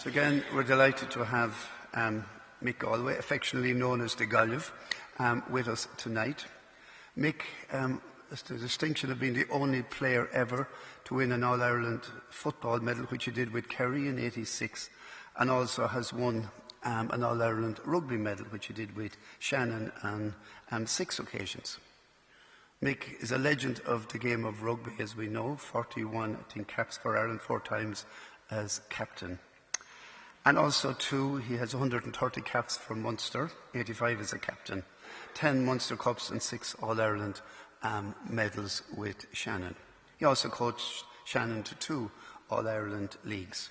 So again, we're delighted to have Mick Galwey, affectionately known as the Galwey, with us tonight. Mick has the distinction of being the only player ever to win an All-Ireland football medal, which he did with Kerry in '86, and also has won an All-Ireland rugby medal, which he did with Shannon on 6 occasions. Mick is a legend of the game of rugby, as we know, 41, I think, caps for Ireland, 4 times as captain. And also, too, he has 130 caps for Munster, 85 as a captain, 10 Munster Cups and 6 All-Ireland medals with Shannon. He also coached Shannon to 2 All-Ireland leagues.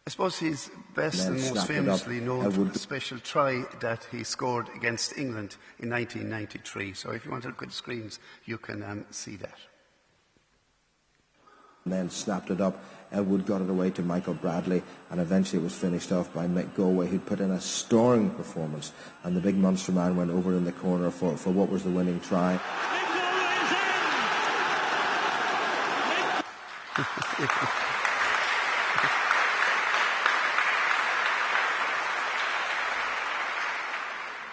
I suppose he's best and most famously known for the special try that he scored against England in 1993. So if you want to look at the screens, you can see that. And then snapped it up. Elwood got it away to Michael Bradley, and eventually it was finished off by Mick Galwey, who put in a stirring performance, and the big Munster man went over in the corner for what was the winning try.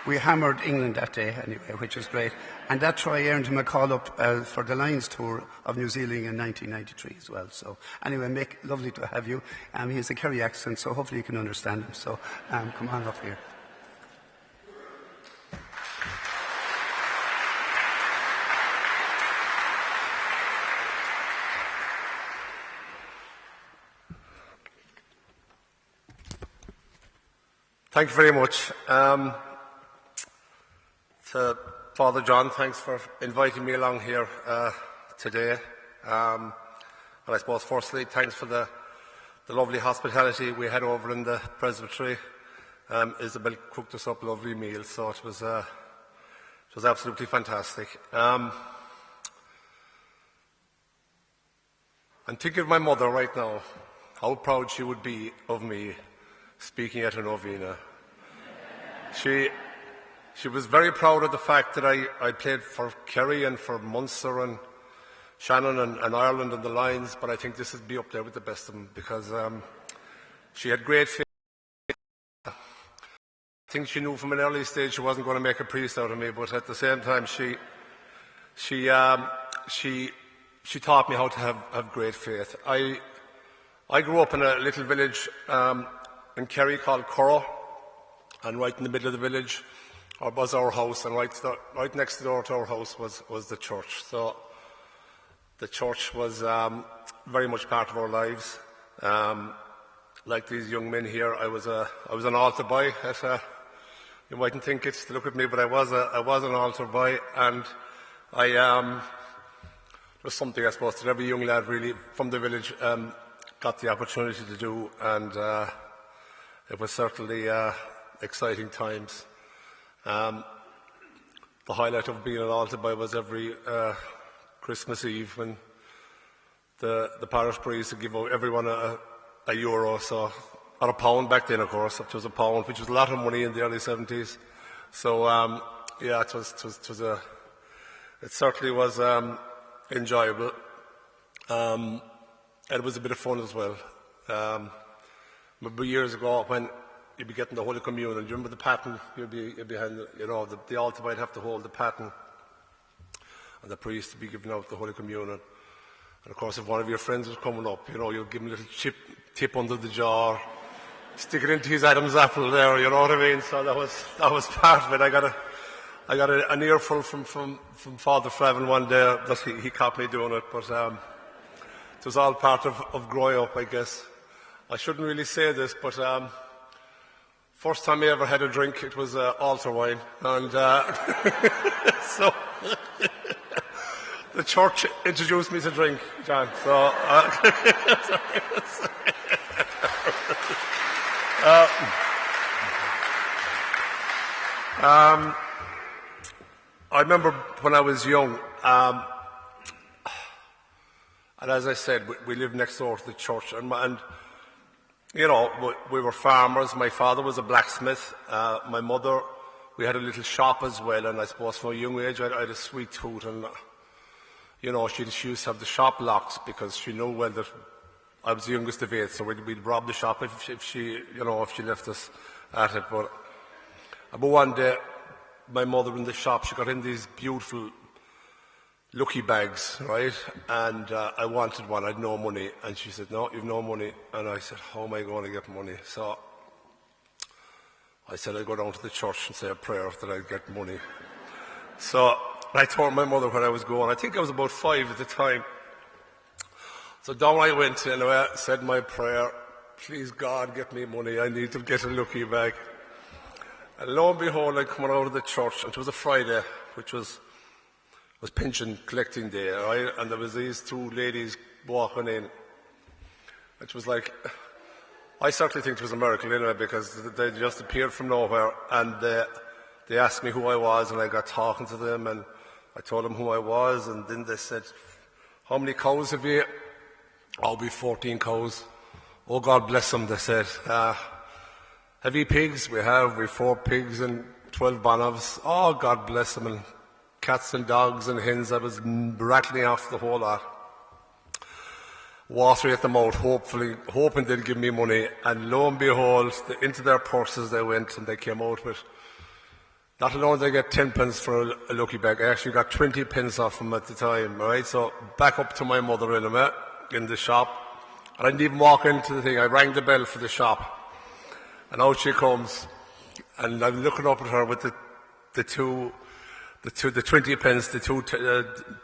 We hammered England that day anyway, which was great. And that try earned him a call-up for the Lions tour of New Zealand in 1993 as well. So anyway, Mick, lovely to have you. He has a Kerry accent, so hopefully you can understand him. So come on up here. Thank you very much. To Father John, thanks for inviting me along here today. And I suppose firstly, thanks for the lovely hospitality we had over in the presbytery. Isabel cooked us up a lovely meal, so it was absolutely fantastic. I'm thinking of my mother right now, how proud she would be of me speaking at a Novena. She was very proud of the fact that I played for Kerry and for Munster and Shannon and Ireland and the Lions, but I think this would be up there with the best of them because she had great faith. I think she knew from an early stage she wasn't going to make a priest out of me, but at the same time she taught me how to have great faith. I grew up in a little village in Kerry called Currow, and right in the middle of the village was our house, and right next door to our house was the church. So the church was very much part of our lives. Like these young men here, I was an altar boy. You mightn't think it to look at me, but I was an altar boy, and was something I suppose that every young lad really from the village got the opportunity to do, and it was certainly exciting times. The highlight of being an altar boy was every Christmas Eve when the parish priest would give everyone a euro, so, or a pound back then, of course. It was a pound, which was a lot of money in the early 70s. So, yeah, it certainly was enjoyable. And it was a bit of fun as well. Remember years ago when you'd be getting the Holy Communion. Do you remember the paten? You'd be behind, the altar might have to hold the paten, and the priest would be giving out the Holy Communion. And of course, if one of your friends was coming up, you'd give him a little tip under the jar, stick it into his Adam's apple there. You know what I mean? So that was part of it. I got an earful from Father Fravin one day that he caught me doing it, but it was all part of growing up, I guess. I shouldn't really say this, but first time I ever had a drink, it was altar wine, and so the church introduced me to drink, John. So I remember when I was young, and as I said, we lived next door to the church, and we were farmers. My father was a blacksmith. My mother, we had a little shop as well, and I suppose from a young age I had a sweet tooth, and she used to have the shop locks because she knew well that I was the youngest of 8, so we'd rob the shop if she left us at it. But one day, my mother in the shop, she got in these beautiful lucky bags, right? And I wanted one. I had no money, and she said, "No, you've no money." And I said, "How am I going to get money?" So I said I'd go down to the church and say a prayer that I'd get money. So I told my mother where I was going. I think I was about 5 at the time. So down I went and I said my prayer, "Please God, get me money. I need to get a lucky bag." And lo and behold, I come out of the church, and it was a Friday, which was pension collecting day, right? And there was these 2 ladies walking in. It was like, I certainly think it was a miracle anyway, because they just appeared from nowhere, and they asked me who I was, and I got talking to them, and I told them who I was, and then they said, "How many cows have you?" "I'll be 14 cows. "Oh, God bless them," they said. "Have you pigs?" "We have. We've 4 pigs and 12 bonavs." "Oh, God bless them." And cats and dogs and hens. I was rattling off the whole lot. Watery at the mouth, hoping they'd give me money. And lo and behold, into their purses they went, and they came out with, not alone did I get 10 pence for a lucky bag, I actually got 20 pence off them at the time, right? So back up to my mother in the shop. And I didn't even walk into the thing. I rang the bell for the shop. And out she comes. And I'm looking up at her with the 20 pence, the 2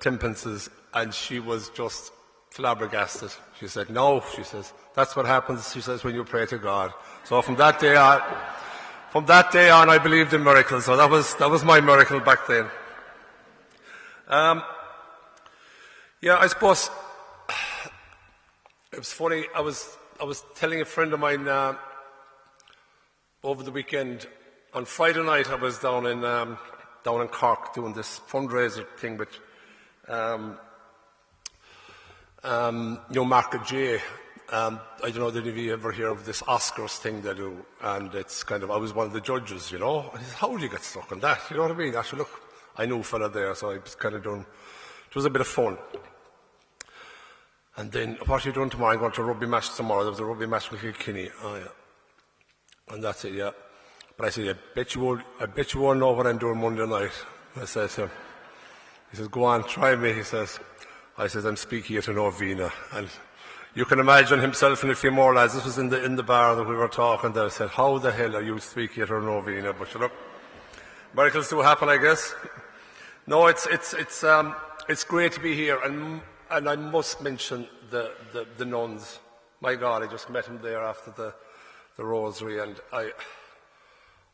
10 pences. And she was just flabbergasted. She said, "No," she says, "that's what happens," she says, "when you pray to God." So from that day on, I believed in miracles. So that was my miracle back then. I suppose it was funny. I was telling a friend of mine over the weekend. On Friday night, I was down in Cork doing this fundraiser thing with Market J. I don't know, did you ever hear of this Oscars thing they do? And it's kind of, I was one of the judges, And he said, "How do you get stuck on that?" You know what I mean? Actually, look, I knew a fella there, so I was kind of doing, it was a bit of fun. And then, "What are you doing tomorrow?" "I'm going to a rugby match tomorrow." There was a rugby match with Kilkenny. "Oh, yeah." And that's it, yeah. But I said, I bet you won't know what I'm doing Monday night. I said to him, he says, "Go on, try me," he says. I said, "I'm speaking at a Novena." And you can imagine himself and a few more lads. This was in the bar that we were talking there. I said, "How the hell are you speaking at a Novena?" But look, miracles do happen, I guess. No, it's great to be here, and I must mention the nuns. My God, I just met him there after the rosary, and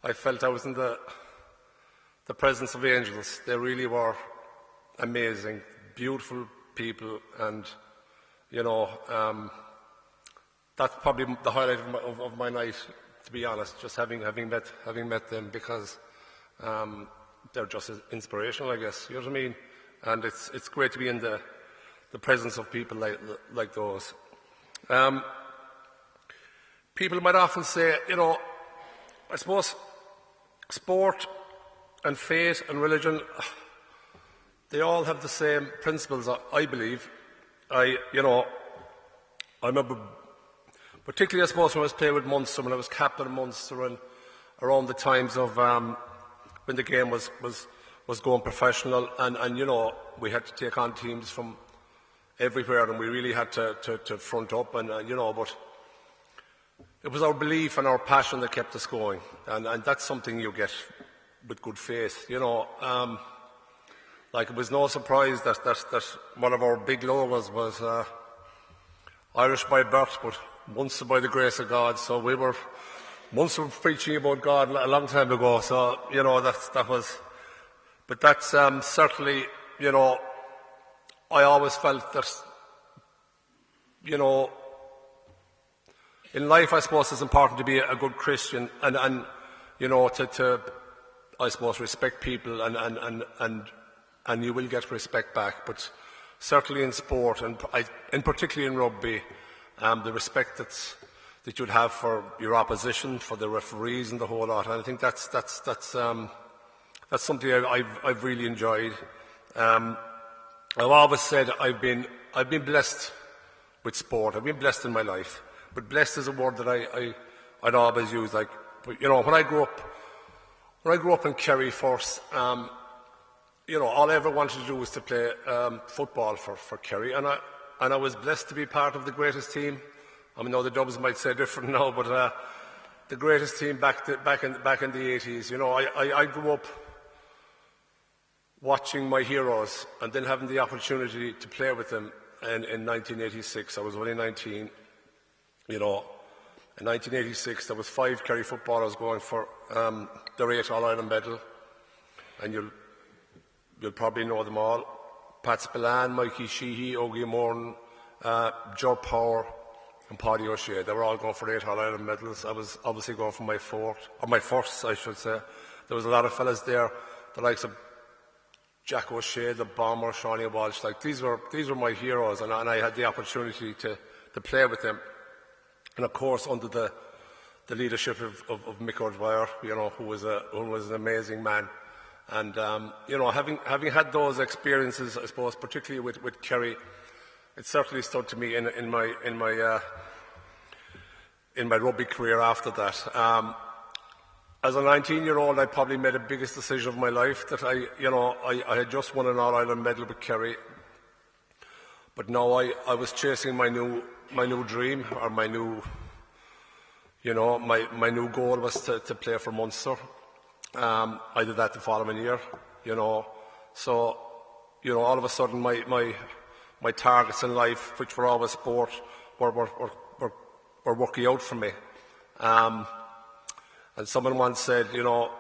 I felt I was in the presence of angels. They really were amazing, beautiful people, and that's probably the highlight of my night, to be honest. Just having met them, because they're just inspirational, I guess. You know what I mean? And it's great to be in the presence of people like those. People might often say, I suppose sport and faith and religion, they all have the same principles, I believe. I remember, particularly I suppose when I was playing with Munster, when I was captain of Munster, and around the times of when the game was going professional, and we had to take on teams from everywhere, and we really had to front up, and but it was our belief and our passion that kept us going, and that's something you get with good faith. Like, it was no surprise that one of our big logos was Irish by birth, but Munster by the grace of God. So Munster was preaching about God a long time ago. So that was. But that's certainly, I always felt that, in life, I suppose it's important to be a good Christian and to I suppose respect people and you will get respect back. But certainly in sport and particularly in rugby, the respect that you'd have for your opposition, for the referees and the whole lot. And I think that's something I've really enjoyed. I've always said I've been blessed with sport. I've been blessed in my life, but blessed is a word that I'd always use. Like, but, you know, when I grew up in Kerry first, you know, all I ever wanted to do was to play football for Kerry, and I was blessed to be part of the greatest team. I mean, no, the Dubs might say different now, but the greatest team back in the 80s. You know, I grew up watching my heroes and then having the opportunity to play with them in 1986. I was only 19. You know, in 1986 there was 5 Kerry footballers going for their 8th All-Ireland medal, and you'll probably know them all. Pat Spillane, Mikey Sheehy, Ogie Morton, Joe Power and Paddy O'Shea. They were all going for 8 All-Ireland medals. I was obviously going for my first, I should say. There was a lot of fellas there, the likes of Jack O'Shea, the Bomber, Shawnee Walsh. Like, these were my heroes, and I had the opportunity to play with them. And of course, under the leadership of Mick O'Dwyer, you know, who was an amazing man. And you know, having had those experiences, I suppose, particularly with Kerry, it certainly stood to me in my rugby career after that. As a 19-year-old, I probably made the biggest decision of my life, that I had just won an All-Ireland medal with Kerry, but now I was chasing my new dream, or my new goal was to play for Munster. I did that the following year, you know. So, you know, all of a sudden my targets in life, which were always sport, were working out for me. And someone once said, you know,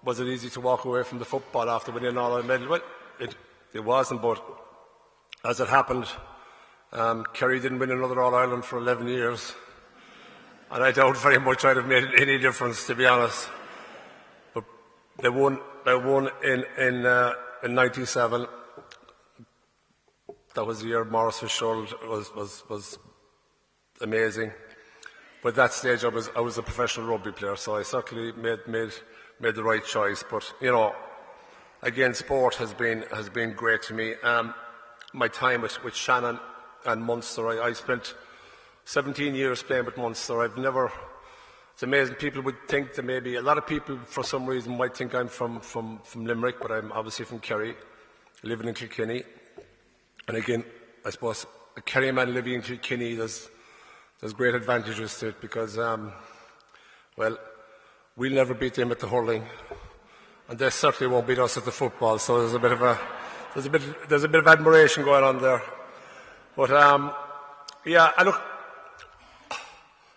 was it easy to walk away from the football after winning an All-Ireland medal? Well, it wasn't, but as it happened, Kerry didn't win another All-Ireland for 11 years. And I doubt very much I'd have made any difference, to be honest. But they won in 97. That was the year Maurice Fitzgerald was amazing. But at that stage, I was a professional rugby player, so I certainly made the right choice. But you know, again, sport has been great to me. My time with Shannon and Munster, I spent 17 years playing with Munster. It's amazing. People would think that maybe a lot of people, for some reason, might think I'm from Limerick, but I'm obviously from Kerry, living in Kilkenny. And again, I suppose a Kerry man living in Kilkenny, there's great advantages to it, because, well, we'll never beat them at the hurling, and they certainly won't beat us at the football. So there's a bit of admiration going on there. But yeah,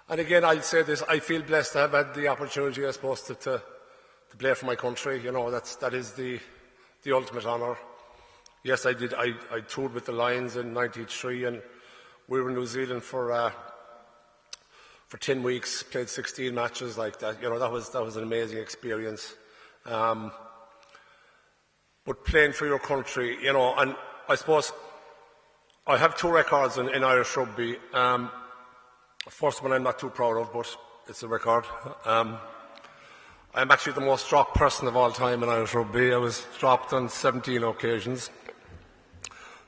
and again, I'll say this: I feel blessed to have had the opportunity, I suppose, to play for my country. You know, that is the ultimate honour. Yes, I did. I toured with the Lions in '93, and we were in New Zealand for 10 weeks, played 16 matches like that. You know, that was an amazing experience. But playing for your country, you know, and I suppose I have 2 records in Irish rugby. First one I'm not too proud of, but it's a record. I'm actually the most dropped person of all time in Irish rugby. I was dropped on 17 occasions.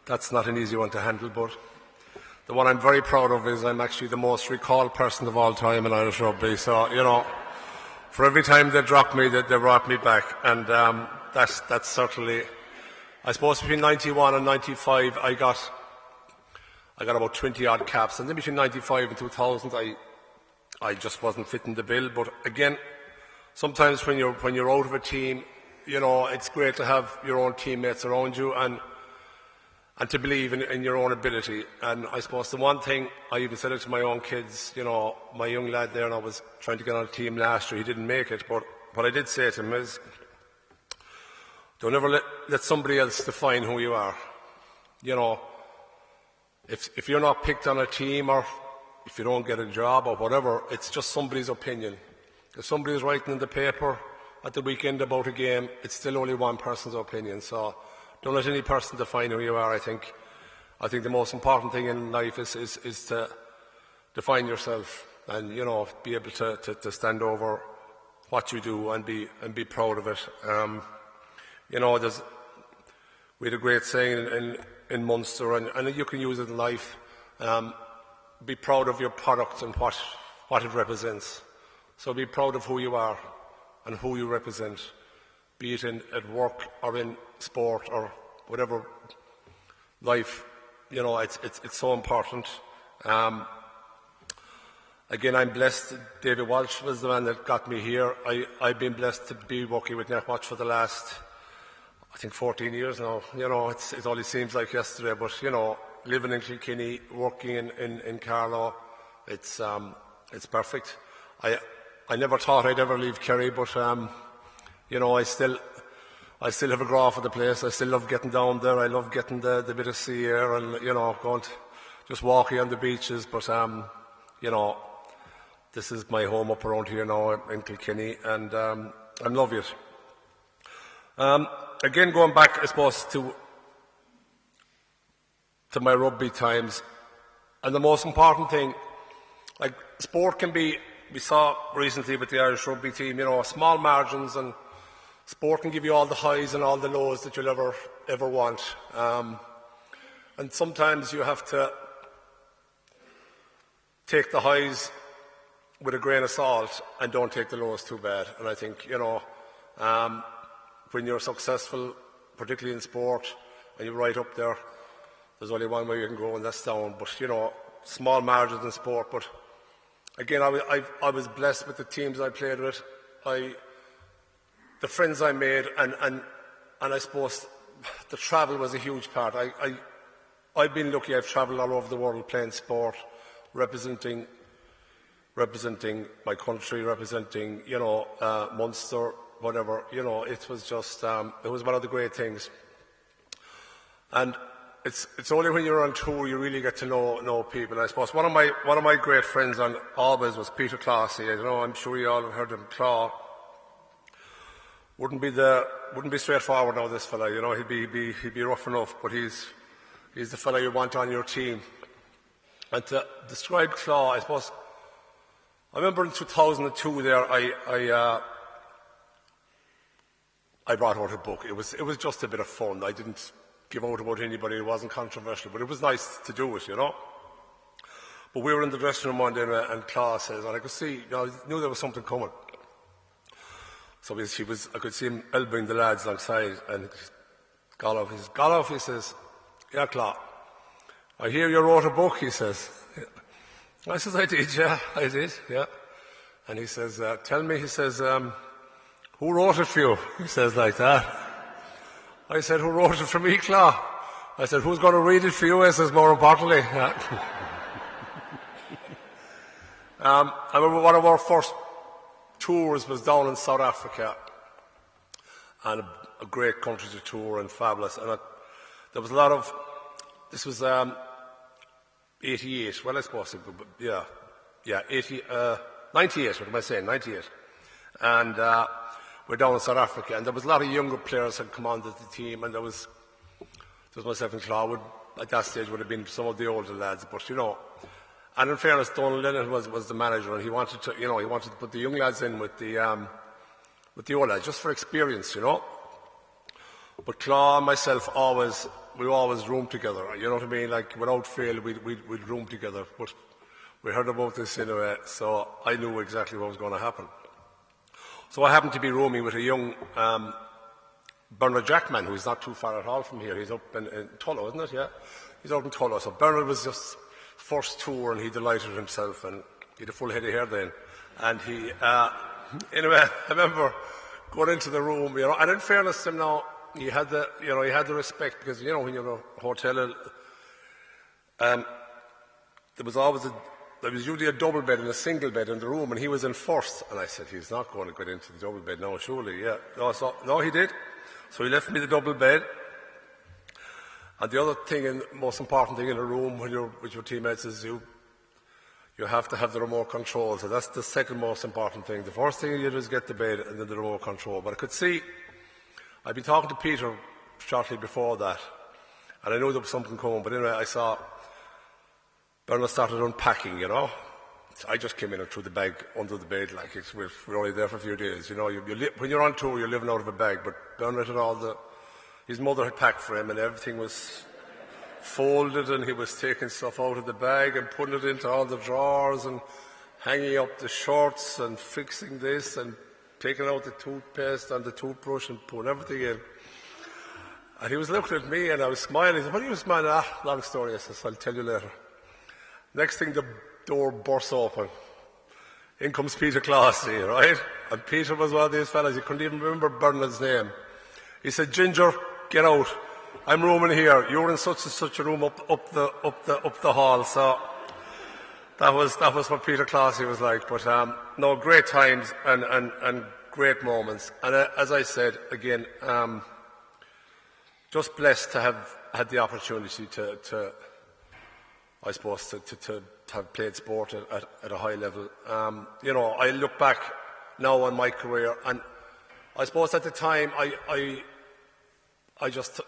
That's not an easy one to handle, but the one I'm very proud of is I'm actually the most recalled person of all time in Irish rugby. So, you know, for every time they dropped me, they brought me back. And that's certainly, I suppose between 91 and 95, I got about 20-odd caps. And then between 95 and 2000, I just wasn't fitting the bill. But again, sometimes when you're out of a team, you know, it's great to have your own teammates around you and to believe in your own ability. And I suppose the one thing, I even said it to my own kids, you know, my young lad there, and I was trying to get on a team last year, he didn't make it, but what I did say to him is, don't ever let somebody else define who you are. You know, if you're not picked on a team, or if you don't get a job or whatever, it's just somebody's opinion. If somebody's writing in the paper at the weekend about a game, it's still only one person's opinion. So don't let any person define who you are. I think the most important thing in life is to define yourself, and you know, be able to stand over what you do and be proud of it. You know, we had a great saying in Munster, and you can use it in life. be proud of your product and what it represents. So be proud of who you are and who you represent, be it at work or in sport or whatever life. You know, it's so important. Again, I'm blessed. David Walsh was the man that got me here. I've been blessed to be working with Netwatch for the last, I think, 14 years now. You know, it only seems like yesterday, but, you know, living in Kilkenny, working in Carlow, it's perfect. I never thought I'd ever leave Kerry, but, you know, I still have a graw for the place. I still love getting down there. I love getting the bit of sea air and, you know, just walking on the beaches. But, you know, this is my home up around here now in Kilkenny, and I love it. Again, going back, I suppose, to my rugby times, and the most important thing, like, sport can be, we saw recently with the Irish rugby team, you know, small margins, and sport can give you all the highs and all the lows that you'll ever want. And sometimes you have to take the highs with a grain of salt and don't take the lows too bad. And I think, you know, when you're successful, particularly in sport, and you're right up there, there's only one way you can go, and that's down. But, you know, small margins in sport. But again, I was blessed with the teams I played with, the friends I made, and I suppose the travel was a huge part. I've been lucky. I've travelled all over the world playing sport, representing my country, representing, you know, Munster, whatever. You know, it was just, it was one of the great things. And it's only when you're on tour you really get to know people. I suppose one of my great friends on always was Peter Classy. I don't know, I'm sure you all have heard him. Claw wouldn't be straightforward now. This fella, you know, he'd be rough enough, but he's the fella you want on your team. And to describe Claw, I suppose, I remember in 2002 there, I brought out a book. It was just a bit of fun. I didn't give out about anybody. It wasn't controversial, but it was nice to do it, you know. But we were in the dressing room one day, and Claw says, and I could see, you know, I knew there was something coming. So I could see him elbowing the lads alongside, and Galwey, he says, yeah, Claw, I hear you wrote a book, he says. I says, I did, yeah. And he says, tell me, he says, who wrote it for you? He says like that. I said, who wrote it for me, Claw? I said, who's going to read it for you? I says, more importantly. Yeah. I remember one of our first tours was down in South Africa, and a great country to tour and fabulous. And there was a lot of, this was 88, well I suppose, 98, what am I saying, 98. And we're down in South Africa, and there was a lot of younger players had come onto the team, and there was myself and Claude, at that stage would have been some of the older lads, but you know, and in fairness, Donald Lennon was the manager, and he wanted to put the young lads in with the old lads, just for experience, you know. But Claude and myself we always roomed together, you know what I mean? Like, without fail, we'd room together. But we heard about this anyway, so I knew exactly what was going to happen. So I happened to be rooming with a young Bernard Jackman, who's not too far at all from here. He's up in Tullow, isn't it? Yeah, he's up in Tullow. So Bernard was just first tour, and he delighted himself, and he had a full head of hair then. And he, anyway, I remember going into the room, you know, and in fairness to him now, he had the respect, because, you know, when you're in a hotel, there was usually a double bed and a single bed in the room, and he was in first. And I said, he's not going to get into the double bed now, surely, yeah. No, he did. So he left me the double bed. And the other thing, and most important thing in a room when you're with your teammates, is you have to have the remote control. So that's the second most important thing. The first thing you do is get the bed and then the remote control. But I could see, I'd been talking to Peter shortly before that, and I knew there was something coming. But anyway, I saw Bernard started unpacking, you know. I just came in and threw the bag under the bed, like we're only there for a few days, you know. When you're on tour, you're living out of a bag. But Bernard had his mother had packed for him, and everything was folded, and he was taking stuff out of the bag and putting it into all the drawers and hanging up the shorts and fixing this and taking out the toothpaste and the toothbrush and putting everything in. And he was looking at me and I was smiling. He said, "What are you smiling at?" Long story, I said, "I'll tell you later." Next thing, the door bursts open. In comes Peter Clancy, right? And Peter was one of these fellas, he couldn't even remember Bernard's name. He said, "Ginger, get out. I'm rooming here. You're in such and such a room up the hall." So that was what Peter Clancy was like. But no, great times and great moments. And as I said again, just blessed to have had the opportunity to I suppose to have played sport at a high level. I look back now on my career, and I suppose at the time I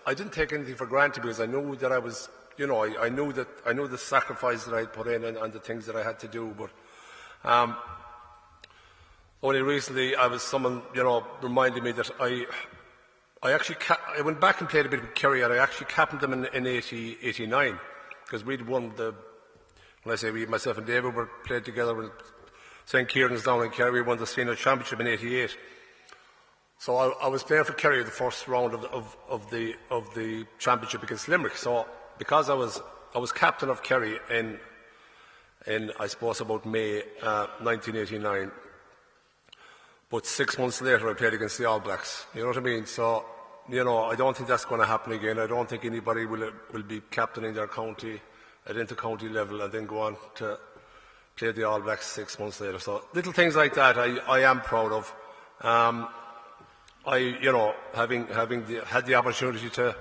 didn't take anything for granted, because I knew that I was, I knew the sacrifice that I put in and the things that I had to do. But only recently someone reminded me that I went back and played a bit with Kerry, and I actually captained them in 89, because we'd won when I say we, myself and David were played together with St. Kieran's down in Kerry. We won the senior championship in 88. So I was playing for Kerry the first round of the championship against Limerick. So because I was captain of Kerry in I suppose about May 1989. But 6 months later I played against the All Blacks. You know what I mean? So I don't think that's going to happen again. I don't think anybody will be captaining their county at inter-county level and then go on to play the All Blacks 6 months later. So little things like that I am proud of. Having had the opportunity to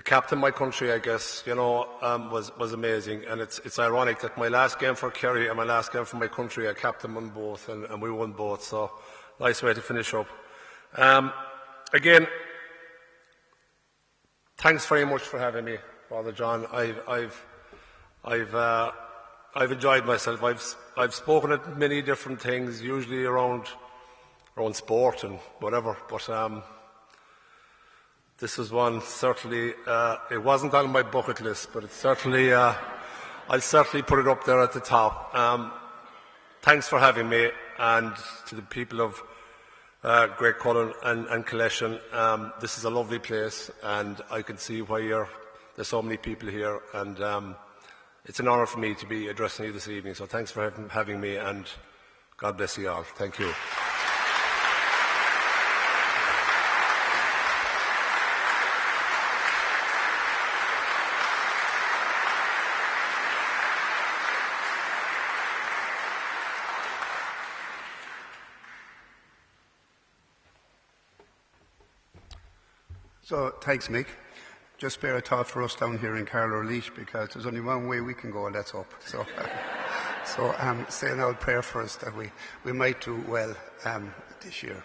captain my country, I guess, was amazing. And it's ironic that my last game for Kerry and my last game for my country, I captained them both, and we won both. So nice way to finish up. Again, thanks very much for having me, Father John. I've enjoyed myself. I've spoken at many different things, usually around sport and whatever, but this was one certainly. It wasn't on my bucket list, but it's certainly. I'll certainly put it up there at the top. Thanks for having me, and to the people of Great Cullen and Collection. This is a lovely place, and I can see why there's so many people here, and it's an honour for me to be addressing you this evening. So thanks for having me, and God bless you all. Thank you. So, thanks, Mick. Just spare a thought for us down here in Carlow Leash, because there's only one way we can go, and that's up. So, say an old prayer for us that we might do well this year.